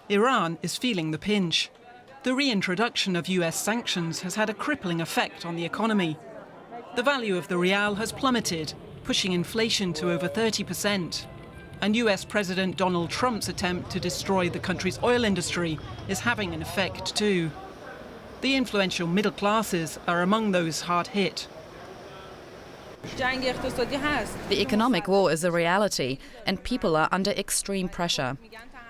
Iran is feeling the pinch. The reintroduction of US sanctions has had a crippling effect on the economy. The value of the rial has plummeted, pushing inflation to over 30%. And US President Donald Trump's attempt to destroy the country's oil industry is having an effect too. The influential middle classes are among those hard hit. The economic war is a reality, and people are under extreme pressure.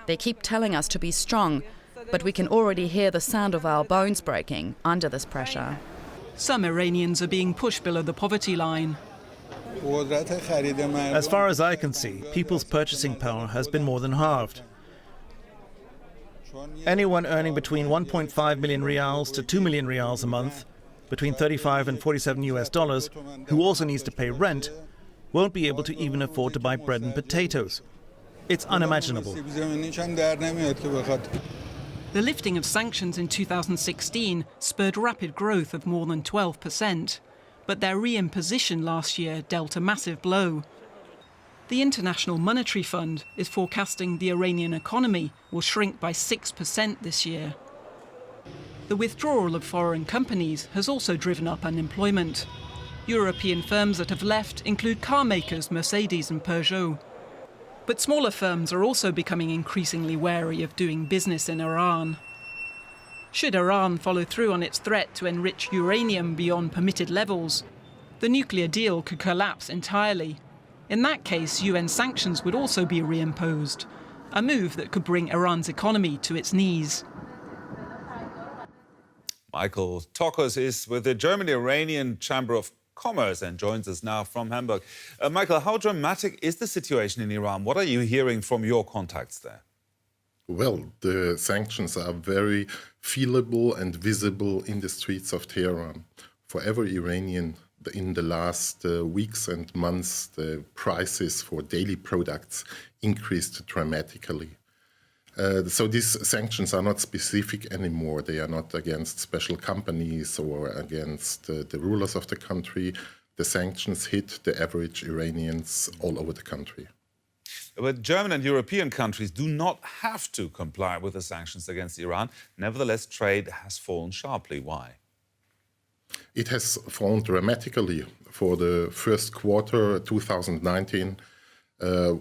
They keep telling us to be strong, but we can already hear the sound of our bones breaking under this pressure. Some Iranians are being pushed below the poverty line. As far as I can see, people's purchasing power has been more than halved. Anyone earning between 1.5 million rials to 2 million rials a month, between 35 and 47 US dollars, who also needs to pay rent, won't be able to even afford to buy bread and potatoes. It's unimaginable. The lifting of sanctions in 2016 spurred rapid growth of more than 12%, but their reimposition last year dealt a massive blow. The International Monetary Fund is forecasting the Iranian economy will shrink by 6% this year. The withdrawal of foreign companies has also driven up unemployment. European firms that have left include car makers Mercedes and Peugeot. But smaller firms are also becoming increasingly wary of doing business in Iran. Should Iran follow through on its threat to enrich uranium beyond permitted levels, the nuclear deal could collapse entirely. In that case, UN sanctions would also be reimposed, a move that could bring Iran's economy to its knees. Michael Tokos is with the German-Iranian Chamber of Commerce and joins us now from Hamburg. Michael, how dramatic is the situation in Iran? What are you hearing from your contacts there? Well, the sanctions are very feelable and visible in the streets of Tehran. For every Iranian, in the last weeks and months, the prices for daily products increased dramatically. So these sanctions are not specific anymore. They are not against special companies or against the rulers of the country. The sanctions hit the average Iranians all over the country. But German and European countries do not have to comply with the sanctions against Iran. Nevertheless, trade has fallen sharply. Why? It has fallen dramatically. For the first quarter 2019,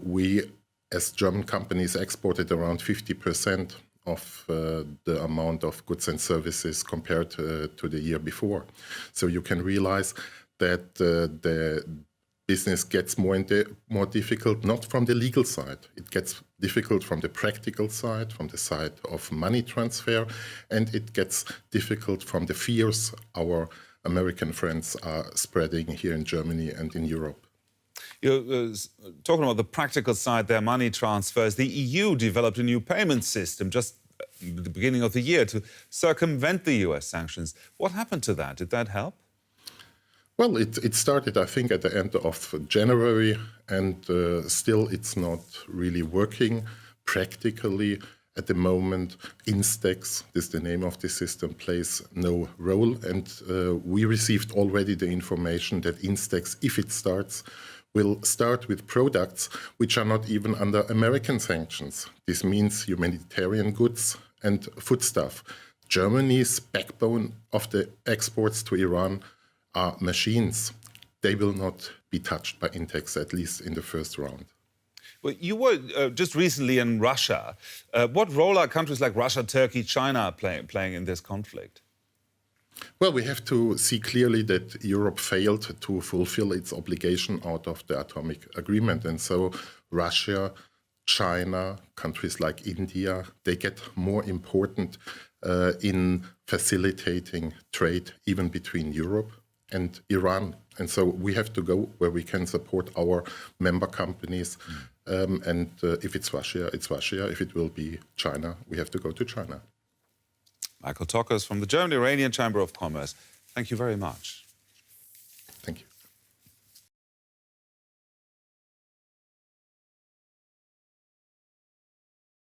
we as German companies exported around 50% of the amount of goods and services compared to the year before. So you can realize that the business gets more difficult, not from the legal side. It gets difficult from the practical side, from the side of money transfer, and it gets difficult from the fears our American friends are spreading here in Germany and in Europe. You're talking about the practical side, their money transfers. The EU developed a new payment system just at the beginning of the year to circumvent the US sanctions. What happened to that? Did that help? Well, it started, I think, at the end of January, and still it's not really working practically. At the moment, Instex, this is the name of the system, plays no role. And we received already the information that Instex, if it starts, will start with products which are not even under American sanctions. This means humanitarian goods and foodstuff. Germany's backbone of the exports to Iran are machines. They will not be touched by Instex, at least in the first round. Well, you were just recently in Russia. What role are countries like Russia, Turkey, China playing in this conflict? Well, we have to see clearly that Europe failed to fulfill its obligation out of the atomic agreement. And so Russia, China, countries like India, they get more important in facilitating trade even between Europe and Iran. And so we have to go where we can support our member companies. And if it's Russia, it's Russia. If it will be China, we have to go to China. Michael Tokos from the German-Iranian Chamber of Commerce. Thank you very much.